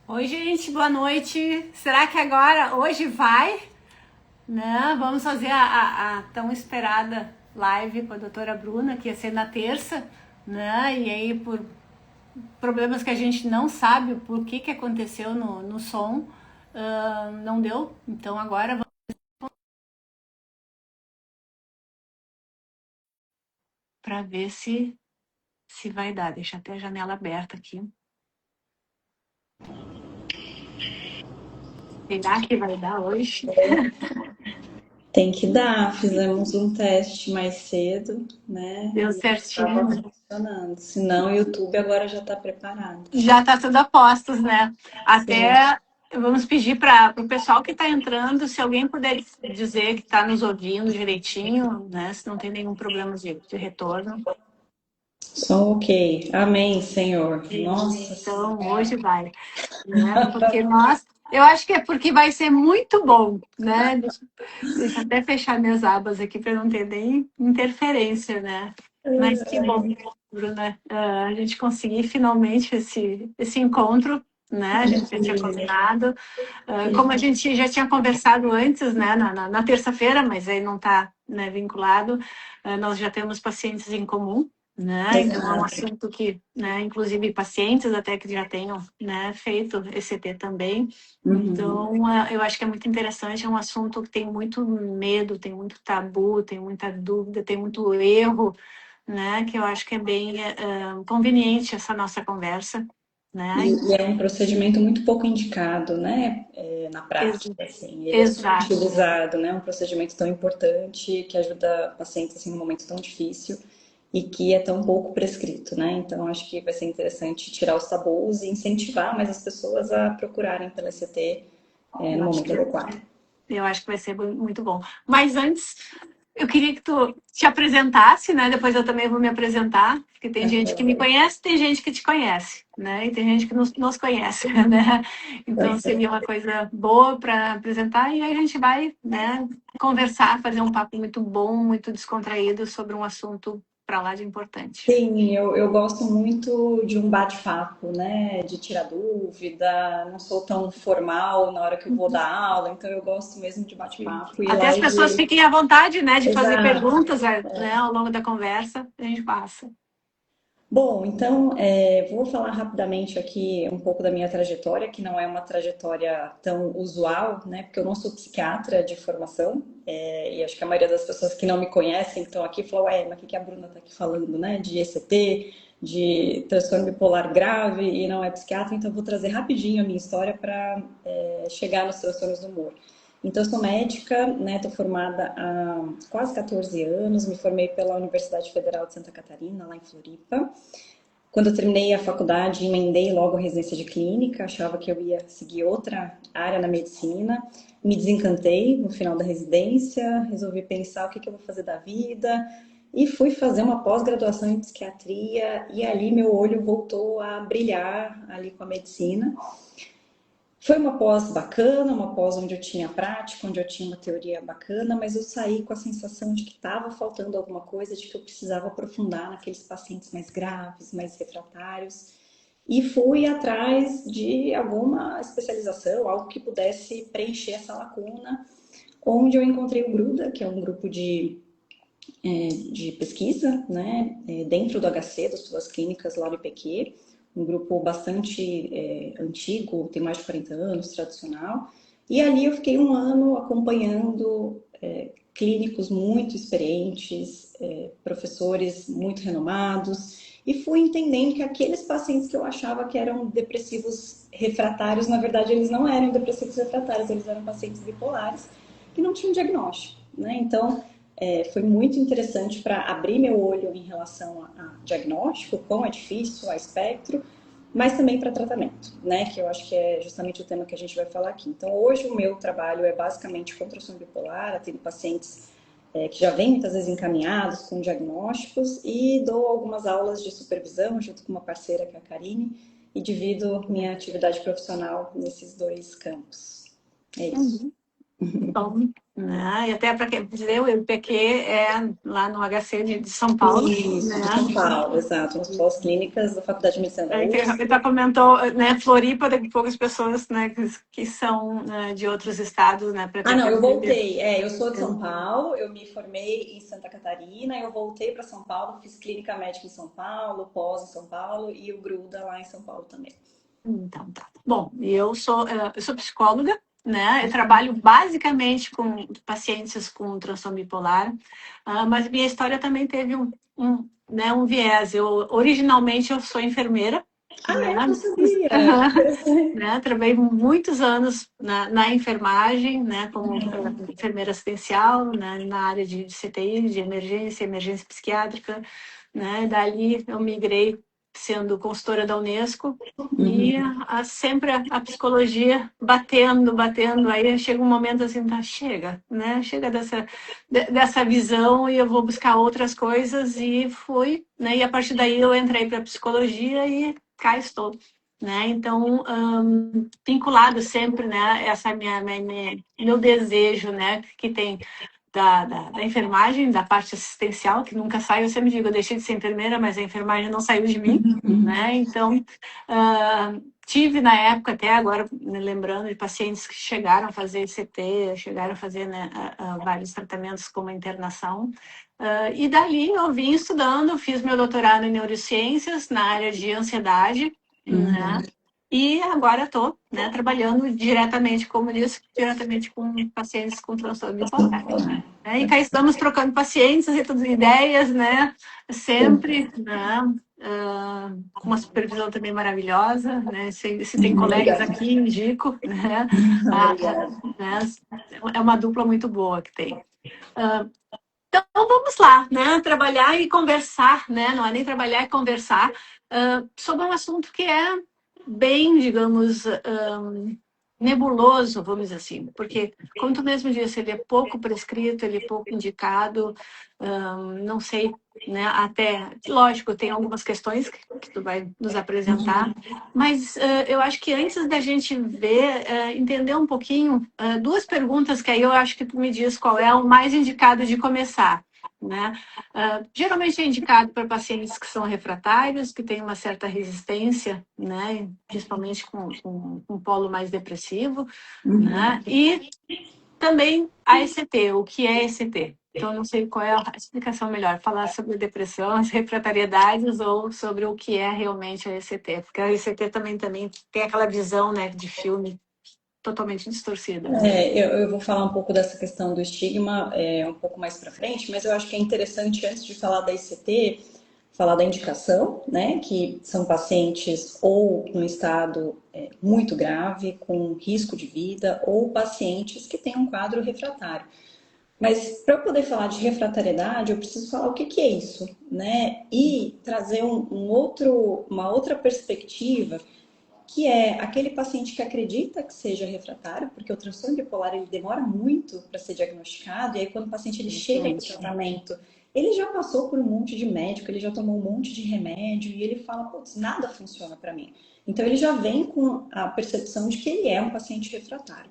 Oi, gente, boa noite. Será que agora, hoje vai? Né? Vamos fazer a tão esperada live com a doutora Bruna, que ia ser na terça, né? E aí, por problemas que a gente não sabe o porquê que aconteceu no som, não deu. Então, agora vamos para ver se vai dar. Deixa até a janela aberta aqui. Será que vai dar hoje? Tem que dar, fizemos um teste mais cedo, né? Deu E estava certinho. funcionando. Senão o YouTube agora já está preparado. Já está tudo a postos, né? Sim. Até vamos pedir para o pessoal que está entrando, se alguém puder dizer que está nos ouvindo direitinho, né? Se não tem nenhum problema de retorno. Só ok. Amém, Senhor. Nossa Então, Senhora. hoje vai, né? Porque eu acho que é porque vai ser muito bom, né? Deixa eu até fechar minhas abas aqui para não ter nem interferência, né? Mas que bom, Bruna, a gente conseguir finalmente esse encontro, né? A gente já tinha combinado. Como a gente já tinha conversado antes, né? Na terça-feira, mas aí não está, né, vinculado, nós já temos pacientes em comum, né? Então é um Exato. assunto que, né, inclusive pacientes até que já tenham, né, feito ECT também. Uhum. Então, eu acho que é muito interessante, é um assunto que tem muito medo, tem muito tabu, tem muita dúvida, tem muito erro, né? Que eu acho que é bem conveniente essa nossa conversa, né? E é um procedimento muito pouco indicado, né? Na Ex- prática, assim. Ele é Exato. subutilizado, né? Um procedimento tão importante que ajuda pacientes assim, num momento tão difícil e que é tão pouco prescrito, né? Então, acho que vai ser interessante tirar os tabus e incentivar mais as pessoas a procurarem pela ECT no Eu acho momento que adequado. Eu acho que vai ser muito bom. Mas antes, eu queria que tu te apresentasse, né? Depois eu também vou me apresentar, porque tem gente que me conhece, tem gente que te conhece, né? E tem gente que nos conhece, né? Então seria uma coisa boa para apresentar e aí a gente vai, né, conversar, fazer um papo muito bom, muito descontraído sobre um assunto para lá de importante. Sim, eu gosto muito de um bate-papo, né? De tirar dúvida, não sou tão formal na hora que eu vou dar aula, então eu gosto mesmo de Sim. bate-papo e Até as pessoas live. fiquem à vontade, né, de fazer Exato. perguntas, né, ao longo da conversa, a gente passa. Bom, então vou falar rapidamente aqui um pouco da minha trajetória, que não é uma trajetória tão usual, né? Porque eu não sou psiquiatra de formação, e acho que a maioria das pessoas que não me conhecem estão aqui e falam, ué, mas o que a Bruna está aqui falando, né? De ECT, de transtorno bipolar grave e não é psiquiatra, então eu vou trazer rapidinho a minha história para chegar nos transtornos do humor. Então, eu sou médica, né? Estou formada há quase 14 anos, me formei pela Universidade Federal de Santa Catarina, lá em Floripa. Quando eu terminei a faculdade, emendei logo a residência de clínica, achava que eu ia seguir outra área na medicina. Me desencantei no final da residência, resolvi pensar o que eu vou fazer da vida e fui fazer uma pós-graduação em psiquiatria e ali meu olho voltou a brilhar ali com a medicina. Foi uma pós bacana, uma pós onde eu tinha prática, onde eu tinha uma teoria bacana, mas eu saí com a sensação de que estava faltando alguma coisa, de que eu precisava aprofundar naqueles pacientes mais graves, mais refratários. E fui atrás de alguma especialização, algo que pudesse preencher essa lacuna, onde eu encontrei o Gruda, que é um grupo de pesquisa, né, dentro do HC, das suas clínicas lá do IPQ, um grupo bastante antigo, tem mais de 40 anos, tradicional. E ali eu fiquei um ano acompanhando clínicos muito experientes, professores muito renomados, e fui entendendo que aqueles pacientes que eu achava que eram depressivos refratários, na verdade eles não eram depressivos refratários, eles eram pacientes bipolares que não tinham diagnóstico, né? Então, foi muito interessante para abrir meu olho em relação a diagnóstico, quão é difícil, a espectro, mas também para tratamento, né? Que eu acho que é justamente o tema que a gente vai falar aqui. Então, hoje o meu trabalho é basicamente com transtorno bipolar, atendo pacientes que já vêm muitas vezes encaminhados com diagnósticos e dou algumas aulas de supervisão junto com uma parceira que é a Karine e divido minha atividade profissional nesses dois campos. É isso. Uhum. Bom. né? E até para dizer, o MPQ é lá no HC de São Paulo, Isso, de né? São Paulo, exato, nas pós-clínicas da Faculdade de Medicina da USP. Ele comentou, né, Floripa, daqui a poucas pessoas, né, que são, né, de outros estados, né, para Ah, não, tentar eu entender. voltei. Eu sou de São Paulo, eu me formei em Santa Catarina, eu voltei para São Paulo, fiz clínica médica em São Paulo, pós em São Paulo e o Gruda lá em São Paulo também. Então, tá. Bom, eu sou psicóloga, né? Eu trabalho basicamente com pacientes com transtorno bipolar, mas minha história também teve né, um viés. Originalmente, eu sou enfermeira, Ah, né? é? Não sabia. Que interessante. Né? Trabalhei muitos anos na enfermagem, né? Como enfermeira assistencial, né? Na área de CTI, de emergência psiquiátrica, né? Dali eu migrei sendo consultora da Unesco e Uhum. sempre a psicologia batendo, aí chega um momento assim, tá, chega, né? Chega dessa visão e eu vou buscar outras coisas e fui, né? E a partir daí eu entrei para a psicologia e cá estou. Né? Então, vinculado sempre, né, essa meu desejo, né, que tem da enfermagem, da parte assistencial, que nunca sai. Eu sempre digo, eu deixei de ser enfermeira, mas a enfermagem não saiu de mim, né? Então, tive na época, até agora, me lembrando de pacientes que chegaram a fazer ICT, chegaram a fazer, né, vários tratamentos como internação. E dali eu vim estudando, fiz meu doutorado em neurociências na área de ansiedade, né? Uhum. E agora estou, né, trabalhando diretamente, como eu disse, diretamente com pacientes com transtorno bipolar. Né? E cá estamos trocando pacientes e todas ideias, né? Sempre, né? Com uma supervisão também maravilhosa, né? Se tem colegas Obrigada. aqui, indico, né? Obrigada. Né? É uma dupla muito boa que tem. Então vamos lá, né? Trabalhar e conversar, né? Não é nem trabalhar e conversar sobre um assunto que é bem, digamos, nebuloso, vamos dizer assim, porque, como tu mesmo disse, ele é pouco prescrito, ele é pouco indicado, não sei, né? Até, lógico, tem algumas questões que tu vai nos apresentar, mas eu acho que antes da gente ver, entender um pouquinho, duas perguntas que aí eu acho que tu me diz qual é o mais indicado de começar. Né? Geralmente é indicado para pacientes que são refratários, que têm uma certa resistência, né? Principalmente com um polo mais depressivo, né? E também a ECT, o que é ECT? Então, eu não sei qual é a explicação melhor, falar sobre depressão, as refratariedades ou sobre o que é realmente a ECT, porque a ECT também tem aquela visão, né, de filme totalmente distorcida. Eu vou falar um pouco dessa questão do estigma um pouco mais para frente, mas eu acho que é interessante, antes de falar da ICT, falar da indicação, né? Que são pacientes ou no estado muito grave, com risco de vida, ou pacientes que têm um quadro refratário. Mas para eu poder falar de refratariedade, eu preciso falar o que, que é isso, né? E trazer uma outra perspectiva que é aquele paciente que acredita que seja refratário, porque o transtorno bipolar ele demora muito para ser diagnosticado, e aí quando o paciente ele chega para o tratamento, ele já passou por um monte de médico, ele já tomou um monte de remédio, e ele fala, putz, nada funciona para mim. Então ele já vem com a percepção de que ele é um paciente refratário.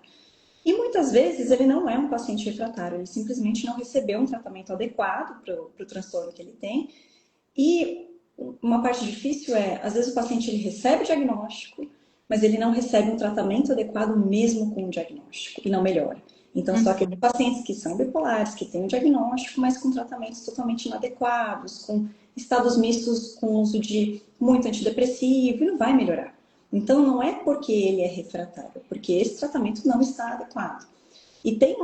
E muitas vezes ele não é um paciente refratário, ele simplesmente não recebeu um tratamento adequado para o transtorno que ele tem, e uma parte difícil é, às vezes o paciente ele recebe o diagnóstico, mas ele não recebe um tratamento adequado mesmo com o diagnóstico e não melhora. Então, só aqueles pacientes que são bipolares, que têm o diagnóstico, mas com tratamentos totalmente inadequados, com estados mistos com uso de muito antidepressivo, e não vai melhorar. Então, não é porque ele é refratário, é porque esse tratamento não está adequado. E tem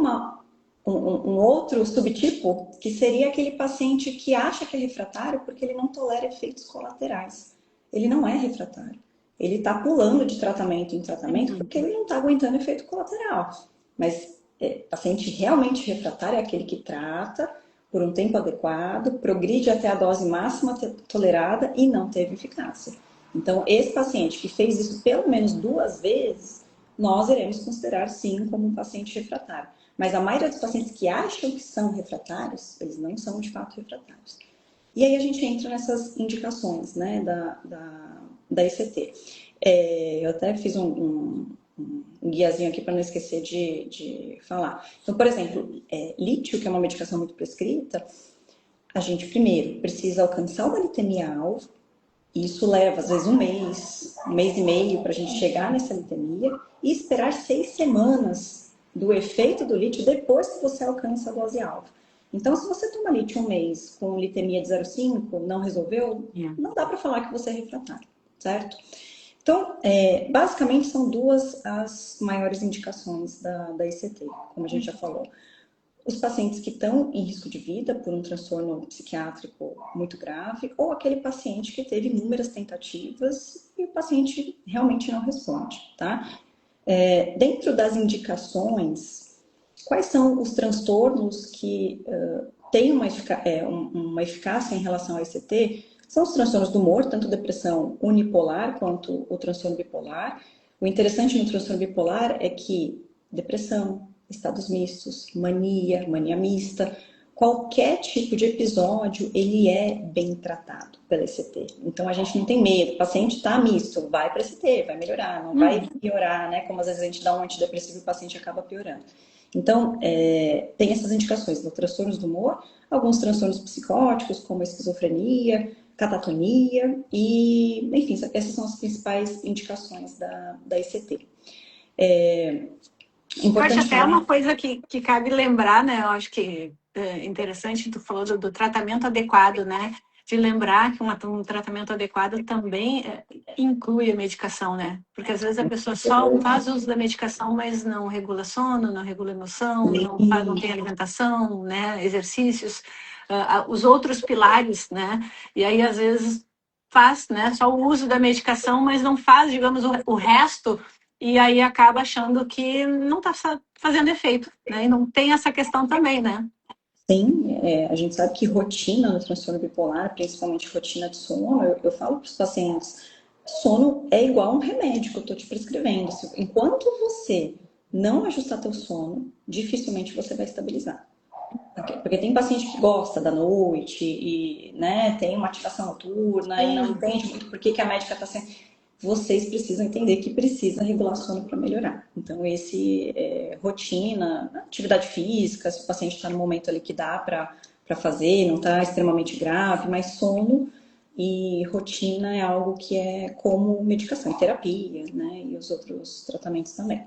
um outro subtipo, que seria aquele paciente que acha que é refratário porque ele não tolera efeitos colaterais. Ele não é refratário. Ele está pulando de tratamento em tratamento porque ele não está aguentando efeito colateral. Mas paciente realmente refratário é aquele que trata por um tempo adequado, progride até a dose máxima tolerada e não teve eficácia. Então, esse paciente que fez isso pelo menos 2 vezes, nós iremos considerar sim como um paciente refratário. Mas a maioria dos pacientes que acham que são refratários, eles não são de fato refratários. E aí a gente entra nessas indicações, né, da ICT. Eu até fiz um guiazinho aqui para não esquecer de falar. Então, por exemplo, lítio, que é uma medicação muito prescrita, a gente primeiro precisa alcançar uma glicemia alvo. Isso leva, às vezes, um mês e meio para a gente chegar nessa glicemia e esperar 6 semanas do efeito do lítio depois que você alcança a dose alvo. Então, se você toma lítio um mês com glicemia de 0,5, não resolveu, não dá para falar que você é refratário, certo? Então, basicamente são duas as maiores indicações da ICT, como a gente já falou. Os pacientes que estão em risco de vida por um transtorno psiquiátrico muito grave, ou aquele paciente que teve inúmeras tentativas e o paciente realmente não responde, tá? Dentro das indicações, quais são os transtornos que têm uma eficácia em relação ao ICT? São os transtornos do humor, tanto depressão unipolar quanto o transtorno bipolar. O interessante no transtorno bipolar é que depressão, estados mistos, mania mista, qualquer tipo de episódio, ele é bem tratado pela ECT. Então, a gente não tem medo. O paciente está misto, vai para a ECT, vai melhorar, não vai piorar, né? Como às vezes a gente dá um antidepressivo e o paciente acaba piorando. Então, tem essas indicações dos transtornos do humor, alguns transtornos psicóticos, como a esquizofrenia, catatonia, e, enfim, essas são as principais indicações da ECT. Eu acho até uma coisa que cabe lembrar, né? Eu acho que é interessante, tu falou do tratamento adequado, né? De lembrar que um tratamento adequado também inclui a medicação, né? Porque às vezes a pessoa só faz uso da medicação, mas não regula sono, não regula emoção, não tem alimentação, né? Exercícios, os outros pilares, né? E aí às vezes faz, né? Só o uso da medicação, mas não faz, digamos, o resto. E aí acaba achando que não está fazendo efeito, né? E não tem essa questão também, né? Sim, a gente sabe que rotina no transtorno bipolar, principalmente rotina de sono, eu falo para os pacientes, sono é igual a um remédio que eu estou te prescrevendo. Enquanto você não ajustar teu sono, dificilmente você vai estabilizar. Porque tem paciente que gosta da noite e, né, tem uma ativação noturna e não entende muito por que a médica está sendo... Vocês precisam entender que precisa regular sono para melhorar. Então, rotina, atividade física, se o paciente está no momento ali que dá para fazer, não está extremamente grave, mas sono e rotina é algo que é como medicação e terapia, né, e os outros tratamentos também.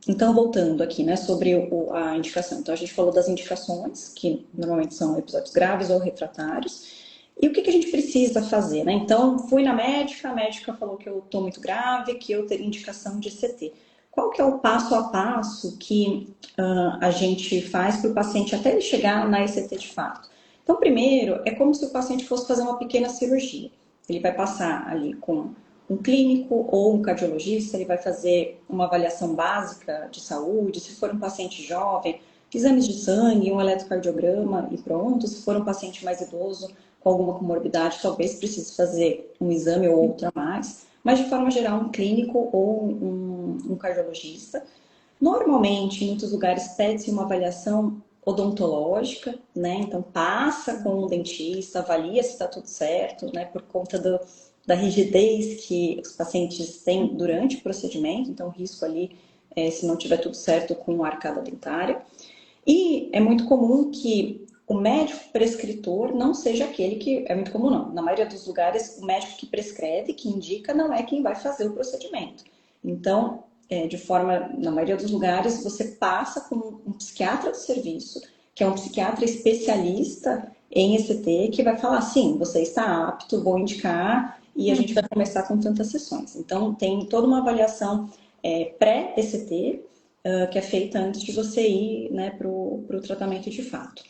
Então, voltando aqui, né, sobre a indicação. Então, a gente falou das indicações, que normalmente são episódios graves ou refratários. E o que a gente precisa fazer, né? Então, fui na médica, a médica falou que eu estou muito grave, que eu teria indicação de CT. Qual que é o passo a passo que a gente faz para o paciente até ele chegar na ECT de fato? Então, primeiro, é como se o paciente fosse fazer uma pequena cirurgia. Ele vai passar ali com um clínico ou um cardiologista, ele vai fazer uma avaliação básica de saúde, se for um paciente jovem, exames de sangue, um eletrocardiograma e pronto. Se for um paciente mais idoso, com alguma comorbidade, talvez precise fazer um exame ou outro a mais, mas de forma geral um clínico ou um cardiologista. Normalmente, em muitos lugares, pede-se uma avaliação odontológica, né? Então passa com um dentista, avalia se está tudo certo, né? Por conta da rigidez que os pacientes têm durante o procedimento, então o risco ali se não tiver tudo certo com a arcada dentária. E é muito comum que o médico prescritor não seja aquele que... É muito comum, não. Na maioria dos lugares, o médico que prescreve, que indica, não é quem vai fazer o procedimento. Então, na maioria dos lugares, você passa com um psiquiatra do serviço, que é um psiquiatra especialista em ECT, que vai falar, sim, você está apto, vou indicar, e a gente vai começar com tantas sessões. Então, tem toda uma avaliação pré-ECT, que é feita antes de você ir, né, para o tratamento de fato.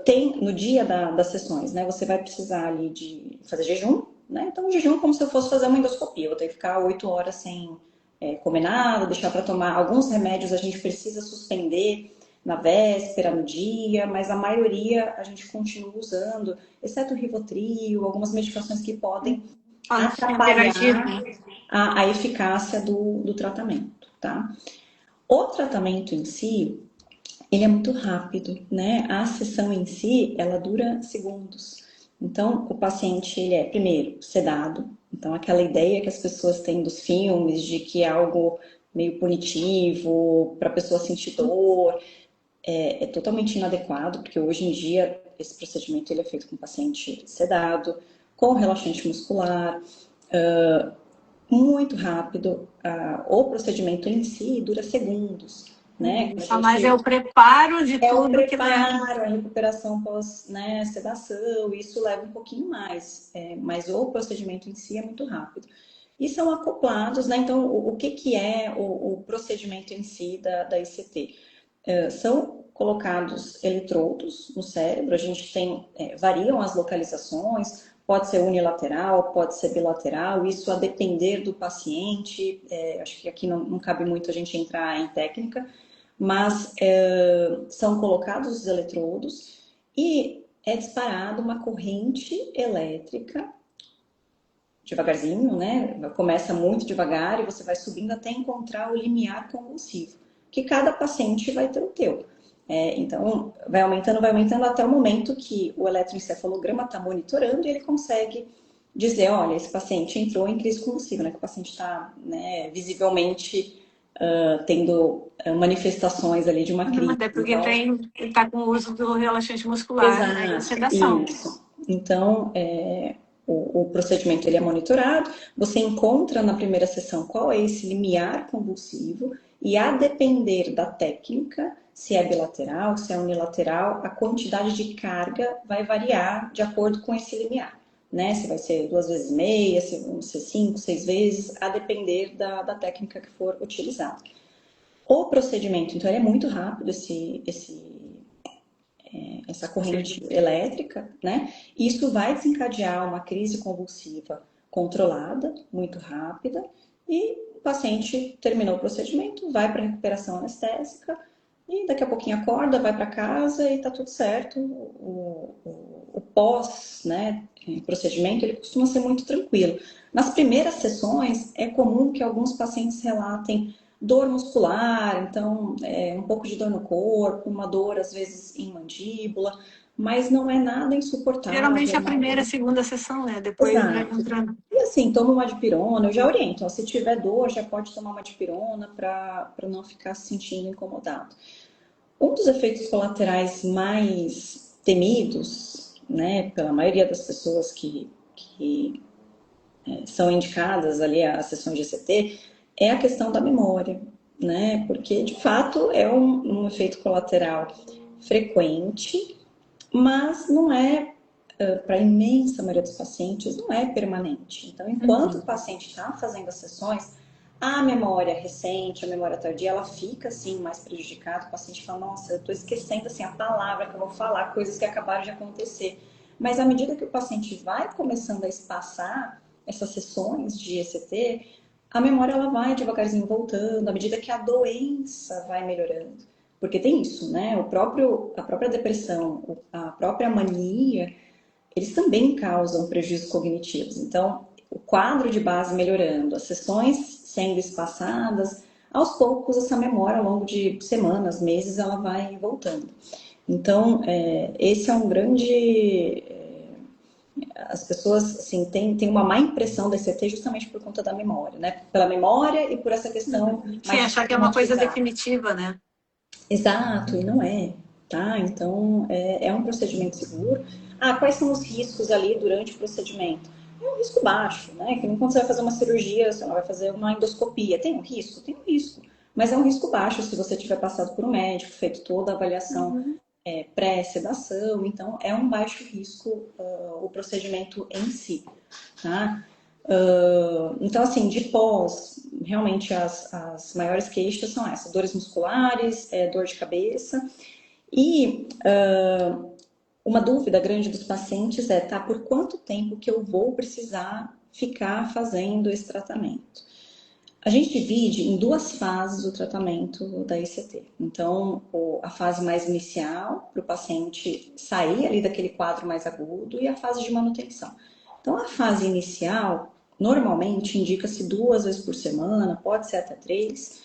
Tem no dia das sessões, né? Você vai precisar ali de fazer jejum, né? Então, o jejum é como se eu fosse fazer uma endoscopia. Eu vou ter que ficar 8 horas sem comer nada, deixar para tomar alguns remédios, a gente precisa suspender na véspera, no dia, mas a maioria a gente continua usando, exceto o Rivotril, algumas medicações que podem atrapalhar a eficácia do tratamento, tá? O tratamento em si, ele é muito rápido, né? A sessão em si, ela dura segundos. Então, o paciente, ele é, primeiro, sedado. Então, aquela ideia que as pessoas têm dos filmes de que é algo meio punitivo, para a pessoa sentir dor, é totalmente inadequado, porque hoje em dia esse procedimento ele é feito com o paciente sedado, com relaxante muscular, muito rápido. O procedimento em si dura segundos, né? Só mais é o preparo de É o tudo que leva. preparo, a recuperação pós, né, sedação, isso leva um pouquinho mais, mas o procedimento em si é muito rápido. E são acoplados, né? Então, o que, que é o procedimento em si da ICT? São colocados eletrodos no cérebro, a gente tem, variam as localizações, pode ser unilateral, pode ser bilateral, isso a depender do paciente, acho que aqui não cabe muito a gente entrar em técnica, mas são colocados os eletrodos e é disparada uma corrente elétrica devagarzinho, né? Começa muito devagar e você vai subindo até encontrar o limiar convulsivo, que cada paciente vai ter o teu. Então, vai aumentando até o momento que o eletroencefalograma está monitorando e ele consegue dizer, olha, esse paciente entrou em crise convulsiva, né? Que o paciente está, né, visivelmente tendo manifestações ali de uma crise. Até porque Então, ele está com o uso do relaxante muscular, né? E a exato, sedação. isso. Então, o procedimento ele é monitorado, você encontra na primeira sessão qual é esse limiar convulsivo e a depender da técnica, se é bilateral, se é unilateral, a quantidade de carga vai variar de acordo com esse limiar, né? Se vai ser 2,5 vezes, se vão ser 5, 6 vezes, a depender da técnica que for utilizada. O procedimento, então, ele é muito rápido, essa corrente elétrica, né? Isso vai desencadear uma crise convulsiva controlada, muito rápida, e o paciente terminou o procedimento, vai para a recuperação anestésica e daqui a pouquinho acorda, vai para casa e tá tudo certo. O pós, né, procedimento, ele costuma ser muito tranquilo. Nas primeiras sessões, é comum que alguns pacientes relatem dor muscular, então um pouco de dor no corpo, uma dor às vezes em mandíbula, mas não é nada Geralmente insuportável, a nada. primeira, segunda sessão, né? Depois vai Exato. entrando. E assim, toma uma dipirona, eu já oriento, ó, se tiver dor, já pode tomar uma dipirona para não ficar se sentindo incomodado. Um dos efeitos colaterais mais temidos, né, pela maioria das pessoas que são indicadas ali a sessão de ECT, é a questão da memória, né? Porque de fato é um efeito colateral frequente, mas não é, para a imensa maioria dos pacientes, não é permanente. Então, enquanto o paciente está fazendo as sessões, a memória recente, a memória tardia, ela fica assim mais prejudicada. O paciente fala, nossa, eu estou esquecendo assim a palavra que eu vou falar, coisas que acabaram de acontecer. Mas à medida que o paciente vai começando a espaçar essas sessões de ECT, a memória ela vai devagarzinho voltando, à medida que a doença vai melhorando. Porque tem isso, né? A própria depressão, a própria mania, eles também causam prejuízos cognitivos. Então, o quadro de base melhorando, as sessões sendo espaçadas, aos poucos essa memória ao longo de semanas, meses, ela vai voltando. Então, esse é um grande... As pessoas, assim, têm uma má impressão da ECT justamente por conta da memória, né? Pela memória e por essa questão Sim, mais achar que é uma coisa estigmatizada. definitiva, né? Exato, e não é, tá? Então, é um procedimento seguro. Ah, quais são os riscos ali durante o procedimento? É um risco baixo, né? Que nem quando você vai fazer uma cirurgia, você não vai fazer uma endoscopia. Tem um risco? Tem um risco. Mas é um risco baixo se você tiver passado por um médico, feito toda a avaliação pré-sedação. Então, é um baixo risco o procedimento em si, tá? Então, assim, de pós, realmente as maiores queixas são essas: dores musculares, dor de cabeça. E uma dúvida grande dos pacientes tá, por quanto tempo que eu vou precisar ficar fazendo esse tratamento? A gente divide em duas fases o tratamento da ICT. Então, a fase mais inicial, para o paciente sair ali daquele quadro mais agudo, e a fase de manutenção. Então, a fase inicial, normalmente, indica-se 2 vezes por semana, pode ser até 3,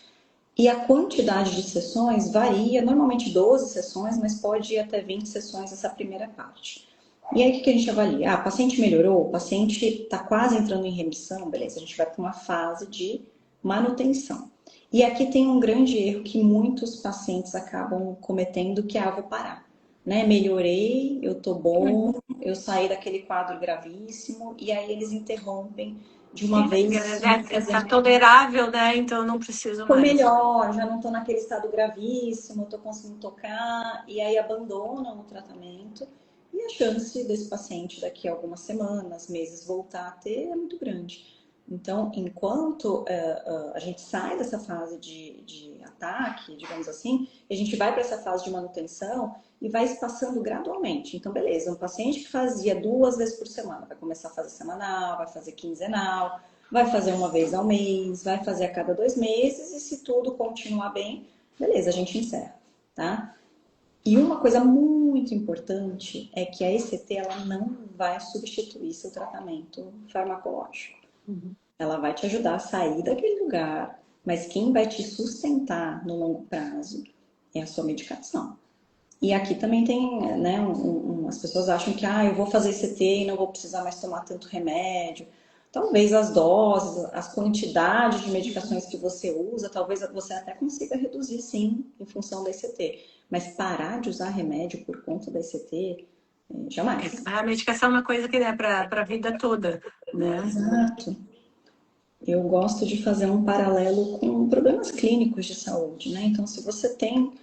e a quantidade de sessões varia, normalmente 12 sessões, mas pode ir até 20 sessões essa primeira parte. E aí, o que que a gente avalia? Ah, o paciente melhorou, o paciente está quase entrando em remissão, beleza, a gente vai para uma fase de manutenção. E aqui tem um grande erro que muitos pacientes acabam cometendo, que é, ah, vou parar. Né? Melhorei, eu tô bom, eu saí daquele quadro gravíssimo, e aí eles interrompem de uma Sim, porque vez já sem fazer está tolerável, né? Então não preciso tô mais. melhor, já não tô naquele estado gravíssimo, tô conseguindo tocar, e aí abandonam o tratamento. E a chance desse paciente daqui a algumas semanas, meses, voltar a ter é muito grande. Então, enquanto a gente sai dessa fase de ataque, digamos assim, a gente vai para essa fase de manutenção e vai espaçando gradualmente. Então, beleza, um paciente que fazia 2 vezes por semana vai começar a fazer semanal, vai fazer quinzenal, vai fazer uma vez ao mês, vai fazer a cada 2 meses e se tudo continuar bem, beleza, a gente encerra, tá? E uma coisa muito importante é que a ECT ela não vai substituir seu tratamento farmacológico. Uhum. Ela vai te ajudar a sair daquele lugar, mas quem vai te sustentar no longo prazo é a sua medicação. E aqui também tem, né, as pessoas acham que eu vou fazer CT e não vou precisar mais tomar tanto remédio. Talvez as doses, as quantidades de medicações que você usa, talvez você até consiga reduzir sim, em função da ECT. Mas parar de usar remédio por conta da ECT, jamais. A medicação é uma coisa que é para a vida toda, né? Exato. Eu gosto de fazer um paralelo com problemas clínicos de saúde, né? Então, se você tem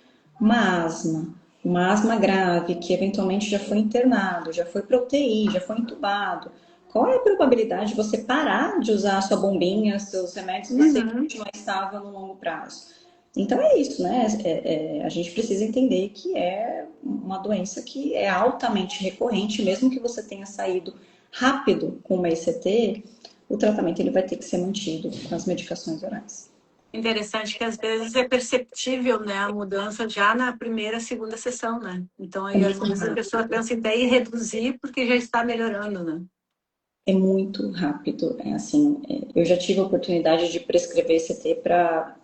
uma asma grave, que eventualmente já foi internado, já foi para UTI, já foi entubado, qual é a probabilidade de você parar de usar a sua bombinha, seus remédios e você Uhum. continuar estável no longo prazo? Então é isso, né? A gente precisa entender que é uma doença que é altamente recorrente, mesmo que você tenha saído rápido com uma ECT, o tratamento ele vai ter que ser mantido com as medicações orais. Interessante que às vezes é perceptível, né, a mudança já na primeira, segunda sessão, né? Então aí às vezes a pessoa pensa em até reduzir porque já está melhorando, né? É muito rápido, é assim, eu já tive a oportunidade de prescrever CT para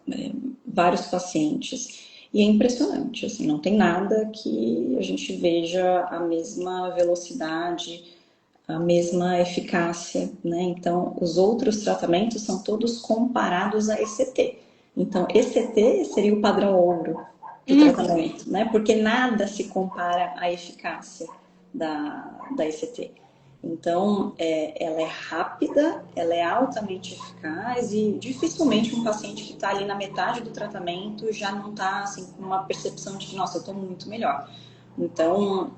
vários pacientes e é impressionante, assim, não tem nada que a gente veja a mesma velocidade, a mesma eficácia, né? Então, os outros tratamentos são todos comparados a ECT. Então, ECT seria o padrão ouro do Uhum. tratamento, né? Porque nada se compara à eficácia da ECT. Então, ela é rápida, ela é altamente eficaz e dificilmente um paciente que está ali na metade do tratamento já não está assim, com uma percepção de que, nossa, eu estou muito melhor. Então,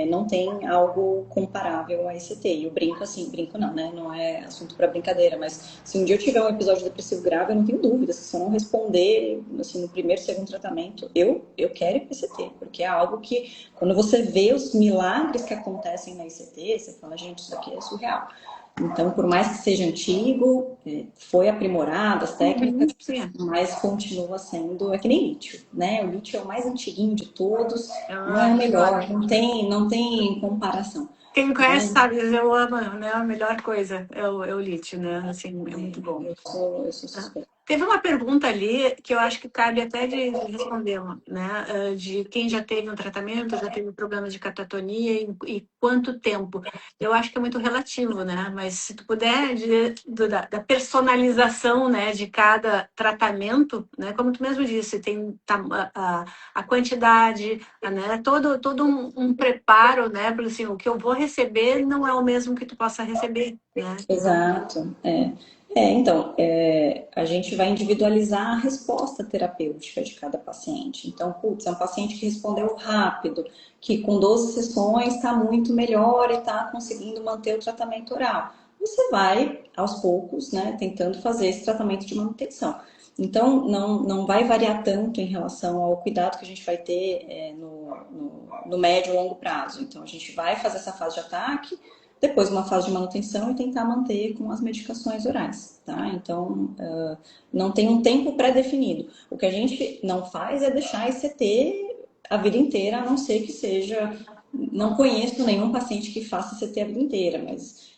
não tem algo comparável a esse T. E eu brinco assim, brinco não, né? Não é assunto para brincadeira, mas se um dia eu tiver um episódio depressivo grave, eu não tenho dúvidas que se eu não responder, assim, no primeiro, segundo tratamento, eu quero IPCT, porque é algo que, quando você vê os milagres que acontecem na ICT, você fala, gente, isso aqui é surreal. Então, por mais que seja antigo, foi aprimorado as técnicas, Uhum. Sim. mas continua sendo, é que nem lítio, né? O lítio é o mais antiguinho de todos, não é Ah, o que melhor, ótimo. não tem comparação. Quem me conhece Então, sabe, eu amo, né? A melhor coisa é o lítio, né? Assim, é muito bom. eu sou Tá. suspeita. Teve uma pergunta ali que eu acho que cabe até de responder, né? De quem já teve um tratamento, já teve problemas de catatonia e quanto tempo. Eu acho que é muito relativo, né? Mas se tu puder dizer da personalização, né, de cada tratamento, né? Como tu mesmo disse, tem a quantidade, né? Todo um preparo, né? Porque assim, o que eu vou receber não é o mesmo que tu possa receber, né? Então, Exato. Então, a gente vai individualizar a resposta terapêutica de cada paciente. Então, putz, é um paciente que respondeu rápido, que com 12 sessões está muito melhor e está conseguindo manter o tratamento oral. Você vai, aos poucos, né, tentando fazer esse tratamento de manutenção. Então, não vai variar tanto em relação ao cuidado que a gente vai ter no médio e longo prazo. Então, a gente vai fazer essa fase de ataque, depois uma fase de manutenção e tentar manter com as medicações orais, tá? Então, não tem um tempo pré-definido. O que a gente não faz é deixar esse CT a vida inteira, a não ser que seja... Não conheço nenhum paciente que faça CT a vida inteira, mas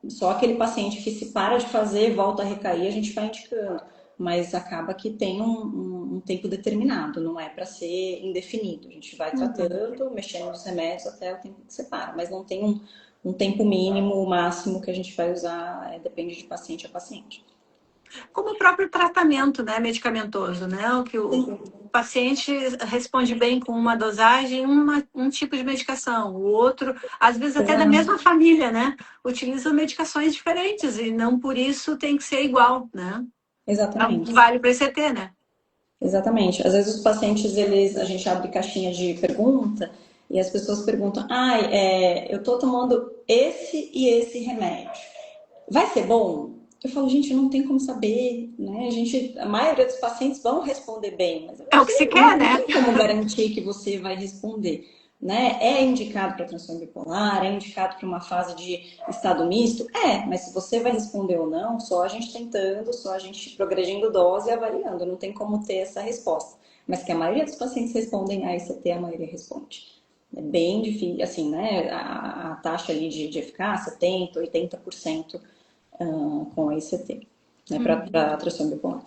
só aquele paciente que se para de fazer, volta a recair, a gente vai indicando. mas acaba que tem um tempo determinado, não é para ser indefinido. A gente vai tratando, mexendo nos remédios até o tempo que separa, mas não tem um tempo mínimo, máximo que a gente vai usar, depende de paciente a paciente. Como o próprio tratamento, né, medicamentoso, né? O que o paciente responde bem com uma dosagem, um tipo de medicação. O outro, às vezes até da mesma família, né? Utiliza medicações diferentes e não por isso tem que ser igual, né? Exatamente. Vale para ECT, né? Exatamente. Às vezes os pacientes, a gente abre caixinha de pergunta e as pessoas perguntam, eu tô tomando esse e esse remédio. Vai ser bom? Eu falo, gente, não tem como saber, né? A maioria dos pacientes vão responder bem, mas É o que se não quer, né? tem como garantir que você vai responder, né? É indicado para transtorno bipolar, é indicado para uma fase de estado misto? Mas se você vai responder ou não, só a gente tentando, só a gente progredindo dose e avaliando, não tem como ter essa resposta. Mas que a maioria dos pacientes respondem a ICT, a maioria responde. É bem difícil, assim, né? A taxa ali de eficácia, 70%, 80%. Com a ICT, né, para transtorno bipolar.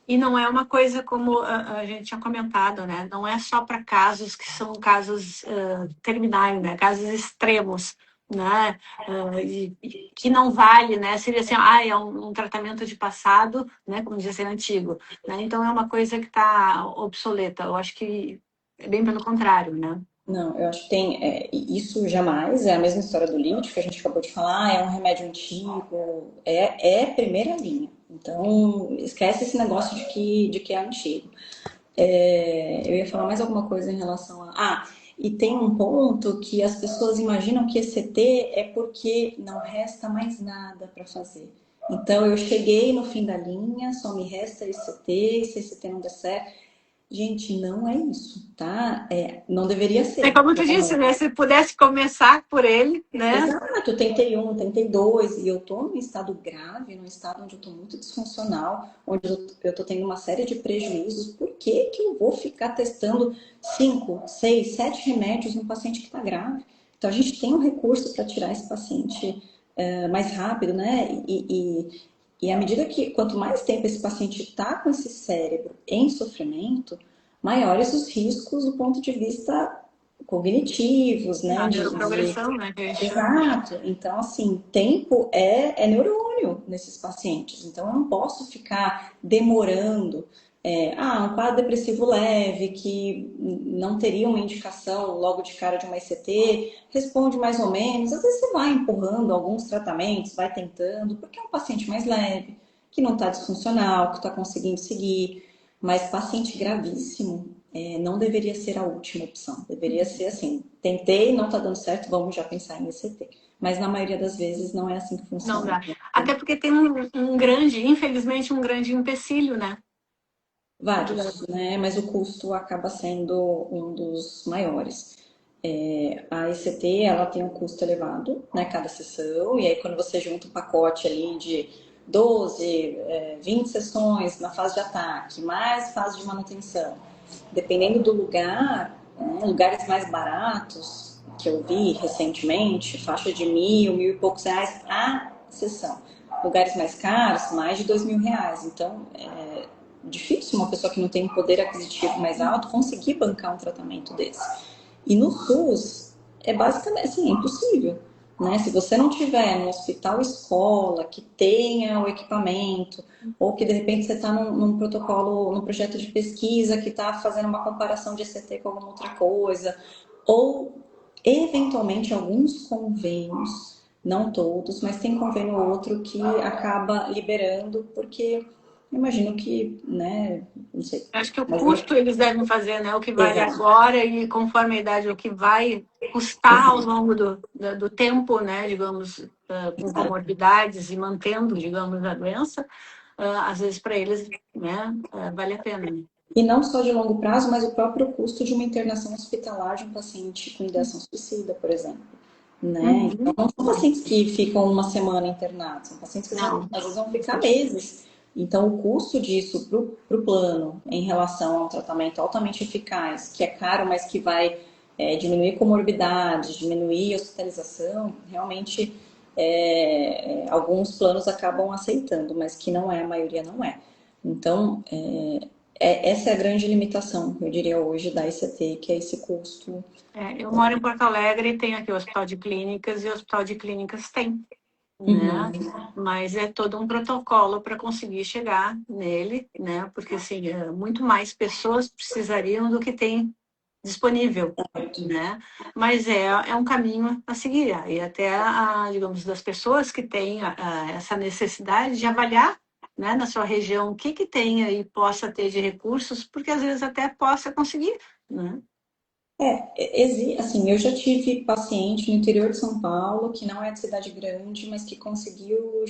E não é uma coisa como a gente tinha comentado, né? Não é só para casos que são casos terminais, né? Casos extremos, né? Que não vale, né? Seria assim, é um tratamento de passado, né? Como dizia ser antigo, né? Então é uma coisa que está obsoleta. Eu acho que é bem pelo contrário, né? Não, eu acho que isso jamais é a mesma história do lítio que a gente acabou de falar, é um remédio antigo, é primeira linha. Então, esquece esse negócio de que é antigo. Eu ia falar mais alguma coisa em relação e tem um ponto que as pessoas imaginam que ECT é porque não resta mais nada para fazer. Então, eu cheguei no fim da linha, só me resta ECT, se ECT não der certo. Gente, não é isso, tá? Não deveria É ser. como tu disse, né? Se pudesse começar por ele, né? Exato, eu tentei um, tentei dois, e eu tô num estado grave, num estado onde eu tô muito disfuncional, onde eu tô tendo uma série de prejuízos. Por que que eu vou ficar testando 5, 6, 7 remédios num paciente que está grave? Então, a gente tem um recurso para tirar esse paciente mais rápido, né? E à medida que, quanto mais tempo esse paciente está com esse cérebro em sofrimento, maiores os riscos do ponto de vista cognitivos, né? A neuroprogressão, né? Que a gente chama. Exato. Então, assim, tempo é neurônio nesses pacientes. Então, eu não posso ficar demorando. Um quadro depressivo leve, que não teria uma indicação logo de cara de uma ECT, responde mais ou menos. Às vezes você vai empurrando alguns tratamentos, vai tentando, porque é um paciente mais leve, que não está disfuncional, que está conseguindo seguir. Mas paciente gravíssimo, não deveria ser a última opção. Deveria ser assim, tentei, não está dando certo, vamos já pensar em ECT. Mas na maioria das vezes não é assim que funciona. Não dá. Até porque tem infelizmente, um grande empecilho, né? Vários, né? Mas o custo acaba sendo um dos maiores. A ECT, ela tem um custo elevado, né? Cada sessão, e aí quando você junta um pacote ali de 12, 20 sessões na fase de ataque, mais fase de manutenção, dependendo do lugar, né? Lugares mais baratos, que eu vi recentemente, faixa de 1.000 e poucos reais a sessão. Lugares mais caros, mais de R$ 2.000. Então, difícil uma pessoa que não tem um poder aquisitivo mais alto conseguir bancar um tratamento desse. E no SUS é basicamente assim, é impossível. Né? Se você não tiver no hospital escola que tenha o equipamento, ou que de repente você está num protocolo, num projeto de pesquisa que está fazendo uma comparação de ECT com alguma outra coisa, ou eventualmente alguns convênios, não todos, mas tem convênio ou outro que acaba liberando, porque imagino que, né, não sei. Acho que o custo eles devem fazer, né? O que vale Exato. agora e conforme a idade, o que vai custar ao longo do tempo, né? Digamos, com comorbidades e mantendo, digamos, a doença, às vezes para eles, né? Vale a pena. Né? E não só de longo prazo, mas o próprio custo de uma internação hospitalar de um paciente com ideação suicida, por exemplo. Né? Então, não são pacientes que ficam uma semana internados, são pacientes que às vezes vão ficar meses. Então, o custo disso para o plano, em relação a um tratamento altamente eficaz, que é caro, mas que vai diminuir comorbidades, diminuir hospitalização, realmente alguns planos acabam aceitando, mas que não é, a maioria não é. Então, essa é a grande limitação, eu diria hoje, da ICT, que é esse custo. Eu moro em Porto Alegre e tenho aqui o Hospital de Clínicas, e o Hospital de Clínicas tem, né? Uhum. Mas é todo um protocolo para conseguir chegar nele, né? Porque, assim, muito mais pessoas precisariam do que tem disponível, né? Mas é um caminho a seguir. E até, digamos, das pessoas que têm essa necessidade de avaliar, né, na sua região, o que tem aí possa ter de recursos, porque às vezes até possa conseguir, né? Assim, eu já tive paciente no interior de São Paulo, que não é de cidade grande, mas que conseguiu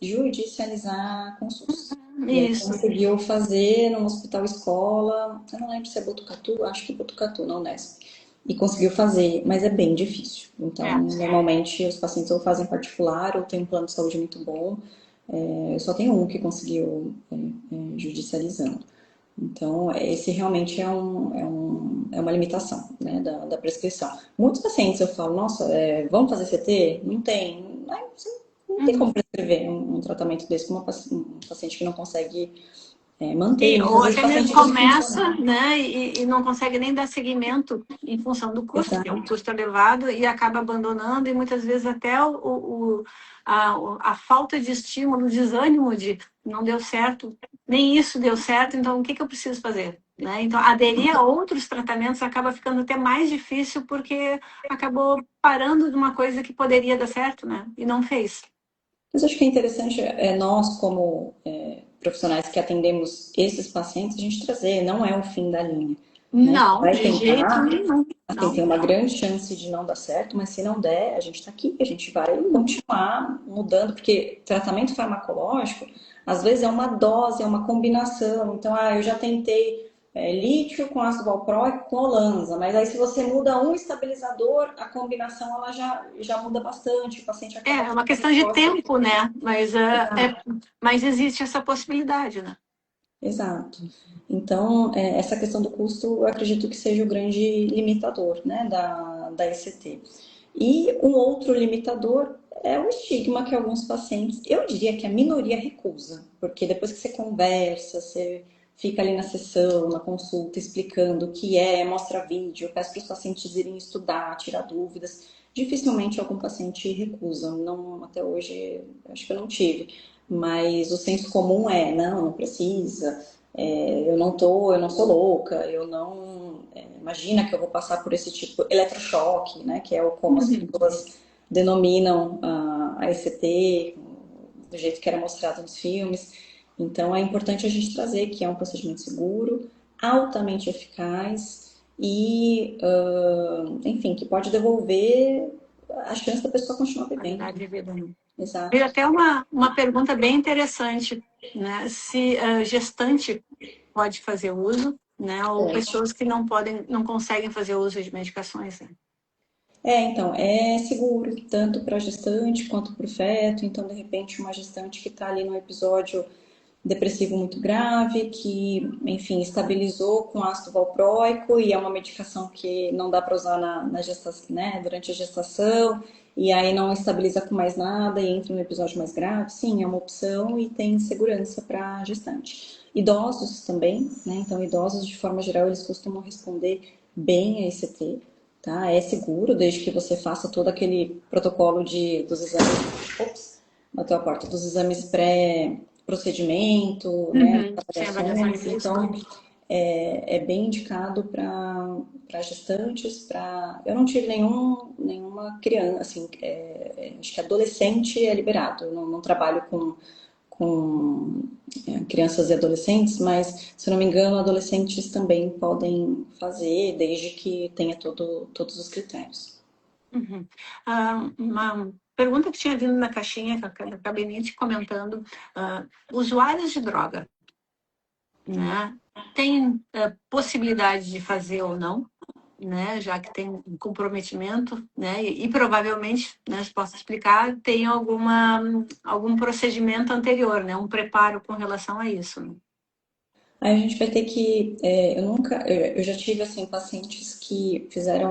judicializar consultas. E aí Isso. conseguiu fazer num hospital escola, eu não lembro se é Botucatu, acho que Botucatu, não Unesp. E conseguiu fazer, mas é bem difícil. Então, É. normalmente os pacientes ou fazem particular ou têm um plano de saúde muito bom. Eu só tenho um que conseguiu judicializando. Então, esse realmente é uma limitação, né, da prescrição. Muitos pacientes eu falo, nossa, vamos fazer CT? Não tem. Não tem como Uhum. prescrever um tratamento desse com um paciente que não consegue manter. Sim, E ou muitas vezes até mesmo paciente começa, disfuncional. né, e não consegue nem dar seguimento em função do custo, que é um Exato. custo elevado, e acaba abandonando, e muitas vezes até a falta de estímulo, o desânimo de não deu certo, nem isso deu certo, então o que eu preciso fazer? Né? Então, aderir a outros tratamentos acaba ficando até mais difícil, porque acabou parando de uma coisa que poderia dar certo, né? E não fez. Mas acho que é interessante nós, como profissionais que atendemos esses pacientes, a gente trazer, não é o fim da linha. Né? Não, Vai de jeito tentar, nenhum. assim, Não. tem uma grande chance de não dar certo, mas se não der, a gente está aqui, a gente vai continuar mudando, porque tratamento farmacológico, às vezes é uma dose, é uma combinação. Então, eu já tentei lítio com ácido valproico com olanza, mas aí se você muda um estabilizador, a combinação ela já muda bastante, o paciente acaba É uma tendo uma questão de resposta. tempo, né? Mas existe essa possibilidade, né? Exato. Então, essa questão do custo, eu acredito que seja o grande limitador, né, da ECT. E um outro limitador é o estigma que alguns pacientes, eu diria que a minoria recusa, porque depois que você conversa, você fica ali na sessão, na consulta, explicando o que mostra vídeo, peço para os pacientes irem estudar, tirar dúvidas, dificilmente algum paciente recusa. Não, até hoje, acho que eu não tive. Mas o senso comum não precisa, eu não sou louca, eu não, imagina que eu vou passar por esse tipo de eletrochoque, né, que é como as Uhum. pessoas denominam a ECT, do jeito que era mostrado nos filmes. Então é importante a gente trazer que é um procedimento seguro, altamente eficaz e, enfim, que pode devolver a chance da pessoa continuar vivendo. Qualidade de vida. Né? Veio Exato. até uma pergunta bem interessante, né? Se gestante pode fazer uso, né? Ou pessoas que não podem, não conseguem fazer uso de medicações. Né? Então, é seguro tanto para a gestante quanto para o feto. Então, de repente, uma gestante que está ali num episódio depressivo muito grave, que, enfim, estabilizou com ácido valproico e é uma medicação que não dá para usar na gestação, né, durante a gestação, e aí não estabiliza com mais nada e entra num episódio mais grave. Sim, é uma opção e tem segurança para a gestante. Idosos também, né? Então, idosos, de forma geral, eles costumam responder bem a ECT. Tá? É seguro, desde que você faça todo aquele protocolo dos exames. Ops, bateu a porta, dos exames pré-procedimento, né? Uhum. Sem avaliação de Avaliações. risco. Então, é bem indicado para gestantes, para. Eu não tive nenhuma criança, assim, acho que adolescente é liberado. Eu não trabalho com crianças e adolescentes, mas, se eu não me engano, adolescentes também podem fazer, desde que tenha todos os critérios. Uhum. Uma pergunta que tinha vindo na caixinha, que eu acabei nem te comentando, usuários de droga, né? Tem possibilidade de fazer ou não, né? Já que tem um comprometimento, né? E provavelmente, né, se posso explicar, tem algum procedimento anterior, né? Um preparo com relação a isso. Né? Aí a gente vai ter que, eu já tive assim pacientes que fazer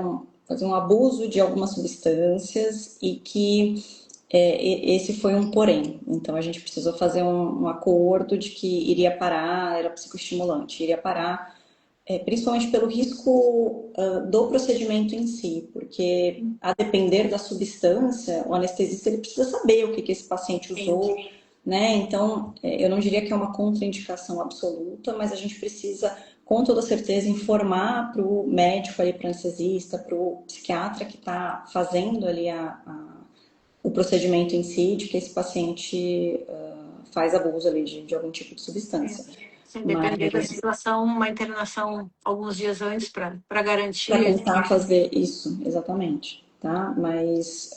um abuso de algumas substâncias e que esse foi um porém. Então a gente precisou fazer um acordo de que iria parar, era psicoestimulante, iria parar, principalmente pelo risco do procedimento em si, porque a depender da substância, o anestesista ele precisa saber o que esse paciente usou, Entendi. né? Então eu não diria que é uma contraindicação absoluta, mas a gente precisa com toda certeza informar para o médico ali, para o anestesista, para o psiquiatra que está fazendo ali o procedimento em si, de que esse paciente faz abuso ali de algum tipo de substância. Se Mas depender da situação, uma internação alguns dias antes para para garantir. tentar fazer isso, exatamente, tá? Mas